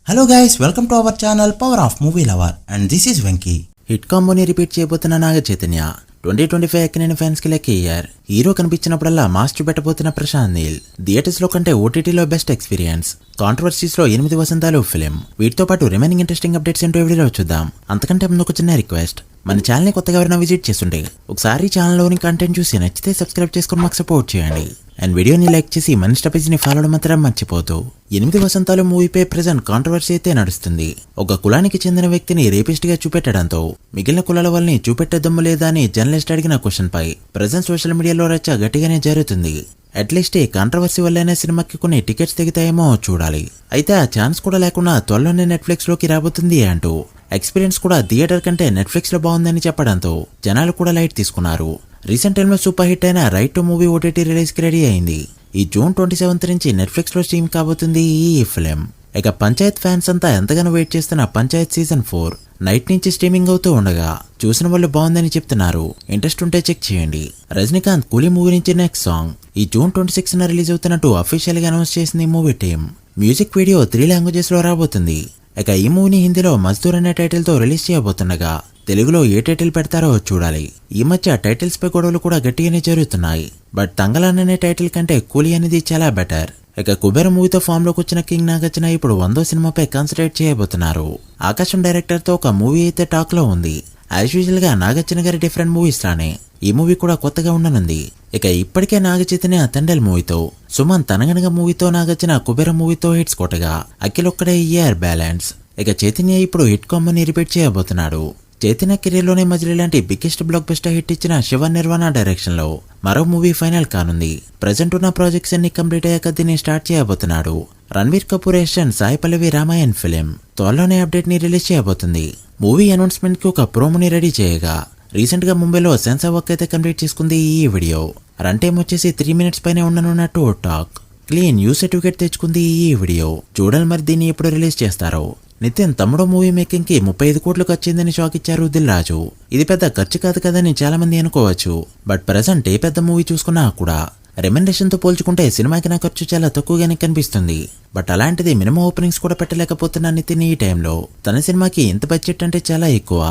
Hello guys, welcome to our channel power of movie lover and this is Venky. Hit కాంబోని repeat చేయబోతున్న నాగ చైతన్య 2025 ఎక్కనైన fans కి లెక్క year. Hero కనిపించినప్పుడల్లా మాస్ చూపెట్టబోతున్న ప్రశాంత్ నీల్. థియేటర్స్ లో కంటే ఓటీటీలో బెస్ట్ ఎక్స్పీరియన్స్. కాంట్రవర్సీస్ లో 8 వసంతాలు ఫిలిం. వీటితో పాటు రిమైనింగ్ ఇంట్రెస్టింగ్ అప్డేట్స్ ఏంటో వీడియోలో చూద్దాం. అంతకంటే ముందు ఒక చిన్న రిక్వెస్ట్, మన ఛానల్ ని కొత్తగా ఎవరైనా విజిట్ చేస్తుంటే ఒకసారి ఛానల్లోని కంటెంట్ చూసి నచ్చితే సబ్స్క్రైబ్ చేసుకుని మాకు సపోర్ట్ చేయండి. అండ్ వీడియోని లైక్ చేసి మన ఇన్స్టా పేజ్ని ఫాలో అవడం మాత్రం మర్చిపోతూ. 8 వసంతాలు మూవీపై ప్రెజెంట్ కాంట్రవర్సీ అయితే నడుస్తుంది. ఒక కులానికి చెందిన వ్యక్తిని రేపిస్ట్ గా చూపెట్టడంతో మిగిలిన కులాల వాళ్ళని చూపెట్టేదమ్ము లేదా అని జర్నలిస్ట్ అడిగిన క్వశ్చన్ పై ప్రెజెంట్ సోషల్ మీడియాలో రచ్చ గట్టిగానే జరుగుతుంది. అట్లీస్ట్ ఈ కాంట్రవర్సీ వల్లనే సినిమాకి కొన్ని టికెట్స్ తెగుతాయేమో చూడాలి. అయితే ఆ ఛాన్స్ కూడా లేకుండా త్వరలోనే నెట్ఫ్లిక్స్ లోకి రాబోతుంది అంటూ ఎక్స్పీరియన్స్ కూడా థియేటర్ కంటే నెట్ఫ్లిక్స్ లో బాగుందని చెప్పడంతో జనాలు కూడా లైట్ తీసుకున్నారు. రీసెంట్ టైమ్ లో సూపర్ హిట్ అయిన right to movie OTT release కి రెడీ అయింది. ఈ జూన్ 27 నుంచి నెట్ఫ్లిక్స్ లో స్ట్రీమ్ కాబోతుంది ఈ ఫిలిం. ఇక పంచాయత్ ఫ్యాన్స్ అంతా ఎంతగానో వెయిట్ చేస్తున్న పంచాయత్ సీజన్ 4 నైట్ నుంచి స్ట్రీమింగ్ అవుతూ ఉండగా చూసిన వాళ్ళు బాగుందని చెప్తున్నారు. ఇంట్రెస్ట్ ఉంటే చెక్ చేయండి. రజనీకాంత్ కూలీ మూవీ నుంచి నెక్స్ట్ సాంగ్ ఈ జూన్ 26న రిలీజ్ అవుతున్నట్టు అఫీషియల్ గా అనౌన్స్ చేసింది movie team. Music video 3 languages లో రాబోతుంది. ఇక ఈ మూవీని హిందీలో మజ్దూర్ అనే టైటిల్ తో రిలీజ్ చేయబోతుండగా తెలుగులో ఏ టైటిల్ పెడతారో చూడాలి. ఈ మధ్య టైటిల్స్ పై గొడవలు కూడా గట్టిగానే జరుగుతున్నాయి. బట్ తంగలాన్ అనే టైటిల్ కంటే కూలీ అనేది చాలా బెటర్. ఇక కుబేర మూవీతో ఫామ్ లోకి వచ్చిన కింగ్ నాగార్జున ఇప్పుడు 100వ సినిమాపై కాన్సన్ట్రేట్ చేయబోతున్నారు. ఆకాశం డైరెక్టర్ తో ఒక మూవీ అయితే టాక్ లో ఉంది. యాజ్ యూజువల్ గా నాగార్జున గారి డిఫరెంట్ మూవీస్ లానే ఈ మూవీ కూడా కొత్తగా ఉండనుంది. ఇక ఇప్పటికే నాగ చైతన్య తండెల్ మూవీతో, సుమన్ తనగనగ మూవీతో, నాగార్జున కుబేర మూవీతో హిట్స్ కొట్టగా అఖిల్ ఒక్కడే ఇయర్ బ్యాలెన్స్. ఇక చైతన్య ఇప్పుడు హిట్ కాంబోని రిపీట్ చేయబోతున్నాడు. చైతన్య కెరీర్ లోనే మజిలీ లాంటి బిగ్గెస్ట్ బ్లాక్ బస్టర్ హిట్ ఇచ్చిన శివ నిర్వాణ డైరెక్షన్ లో మరో మూవీ ఫైనల్ కానుంది. ప్రెజెంట్ ఉన్న ప్రాజెక్ట్స్ అన్ని కంప్లీట్ అయ్యాక దీన్ని స్టార్ట్ చేయబోతున్నాడు. రణ్వీర్ కపూర్ యాక్షన్ సాయి పల్లవి రామాయణ్ ఫిలిం త్వరలోనే అప్డేట్ ని రిలీజ్ చేయబోతుంది. మూవీ అనౌన్స్మెంట్ కి ఒక ప్రోమోని రెడీ చేయగా రీసెంట్ గా ముంబైలో సెన్సార్ వర్క్ అయితే కంప్లీట్ చేసుకుంది ఈ వీడియో. రన్ టైం వచ్చేసి 3 minutes పైనే ఉండనున్నట్టు టాక్. క్లీన్ యూ సర్టిఫికేట్ తెచ్చుకుంది ఈ వీడియో. చూడాలి మరి దీన్ని ఎప్పుడు రిలీజ్ చేస్తారో. నితిన్ తమ్ముడు మూవీ మేకింగ్ కి 35 కోట్లు ఖర్చిందని షాక్ ఇచ్చారు దిల్ రాజు. ఇది పెద్ద ఖర్చు కాదు కదని చాలా మంది అనుకోవచ్చు. బట్ ప్రెజెంట్ ఏ పెద్ద మూవీ చూసుకున్నా కూడా రెమ్యునరేషన్ తో పోల్చుకుంటే సినిమాకి నా ఖర్చు చాలా తక్కువగానే కనిపిస్తుంది. బట్ అలాంటిది మినిమం ఓపెనింగ్స్ కూడా పెట్టలేకపోతున్న నితిన్ ఈ టైంలో తన సినిమాకి ఎంత బడ్జెట్ అంటే చాలా ఎక్కువ.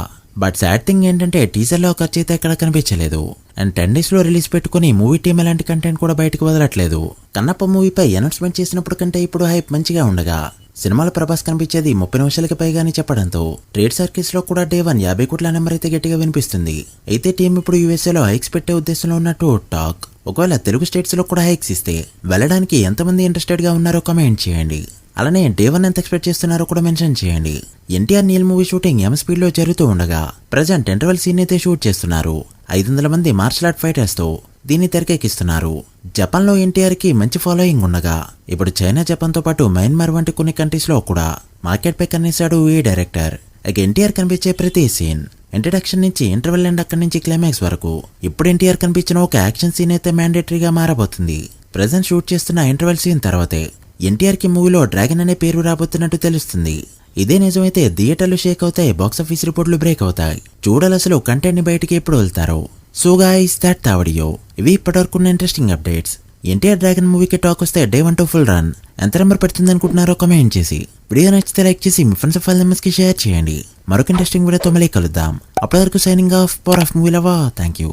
బట్ సాడ్ థింగ్ ఏంటంటే టీజర్ లో ఖర్చు అయితే ఎక్కడ కనిపించలేదు. అండ్ 10 days లో రిలీజ్ పెట్టుకుని మూవీ టీమ్ ఎలాంటి కంటెంట్ కూడా బయటకు వదలట్లేదు. కన్నప్ప మూవీపై అనౌన్స్మెంట్ చేసినప్పుడు కంటే ఇప్పుడు హైప్ మంచిగా ఉండగా సినిమాలో ప్రభాస్ కనిపించేది 30 నిమిషాలకి పైగాని చెప్పడంతో ట్రేడ్ సర్కిల్స్ లో కూడా డే 1 50 కోట్ల నెంబర్ అయితే గట్టిగా వినిపిస్తుంది. అయితే టీం ఇప్పుడు యూఎస్ఏలో హైక్స్ పెట్టే ఉద్దేశంలో ఉన్నట్టు టాక్. ఒకవేళ తెలుగు స్టేట్స్ లో కూడా హైక్స్ ఇస్తే వెళ్ళడానికి ఎంతమంది ఇంట్రెస్టెడ్ గా ఉన్నారో కామెంట్ చేయండి. అలానే డే 1 ఎంత ఎక్స్పెక్ట్ చేస్తున్నారో కూడా మెన్షన్ చేయండి. ఎన్టీఆర్ నీల్ మూవీ షూటింగ్ ఎం స్పీడ్ లో జరుగుతూ ఉండగా ప్రెజెంట్ ఇంటర్వెల్ సీన్ అయితే షూట్ చేస్తున్నారు. 500 మంది మార్షల్ ఆర్ట్ ఫైటర్స్ తో దీన్ని తెరకెక్కిస్తున్నారు. జపాన్ లో ఎన్టీఆర్ కి మంచి ఫాలోయింగ్ ఉండగా ఇప్పుడు చైనా, జపాన్ తో పాటు మయన్మార్ వంటి కొన్ని కంట్రీస్ లో కూడా మార్కెట్ పై కన్నేశాడు ఈ డైరెక్టర్. ఇక ఎన్టీఆర్ కనిపించే ప్రతి సీన్ ఇంట్రడక్షన్ నుంచి ఇంటర్వెల్ అండ్ అక్కడి నుంచి క్లైమాక్స్ వరకు ఇప్పుడు ఎన్టీఆర్ కనిపించిన ఒక యాక్షన్ సీన్ అయితే మ్యాండేటరీగా మారబోతుంది. ప్రెజెంట్ షూట్ చేస్తున్న ఇంటర్వెల్ సీన్ తర్వాతే ఎన్టీఆర్ కి మూవీలో డ్రాగన్ అనే పేరు రాబోతున్నట్టు తెలుస్తుంది. ఇదే నిజమైతే థియేటర్లు షేక్ అవుతాయి, బాక్సాఫీస్ రిపోర్ట్లు బ్రేక్ అవుతాయి. చూడాలి అసలు కంటెంట్ ని బయటికి ఎప్పుడు వెళ్తారో. So guys, that video. ఇవి ఇప్పటివరకున్న ఇంట్రెస్టింగ్ అప్డేట్స్. ఎన్టీఆర్ డ్రాగన్ మూవీకి టాక్ వస్తే డే 1 to ఫుల్ రన్ ఎంత నెంబర్ పెడుతుంది అనుకుంటున్నారో కామెంట్ చేసి, వీడియో నచ్చితే లైక్ చేసి మీ ఫ్రెండ్స్ ఫైల్ మెంబర్స్ కి షేర్ చేయండి. మరొక ఇంట్రెస్టింగ్ వీడియోతో మళ్ళీ కలుద్దాం. అప్పటి వరకు signing off power of movie lover. Thank you.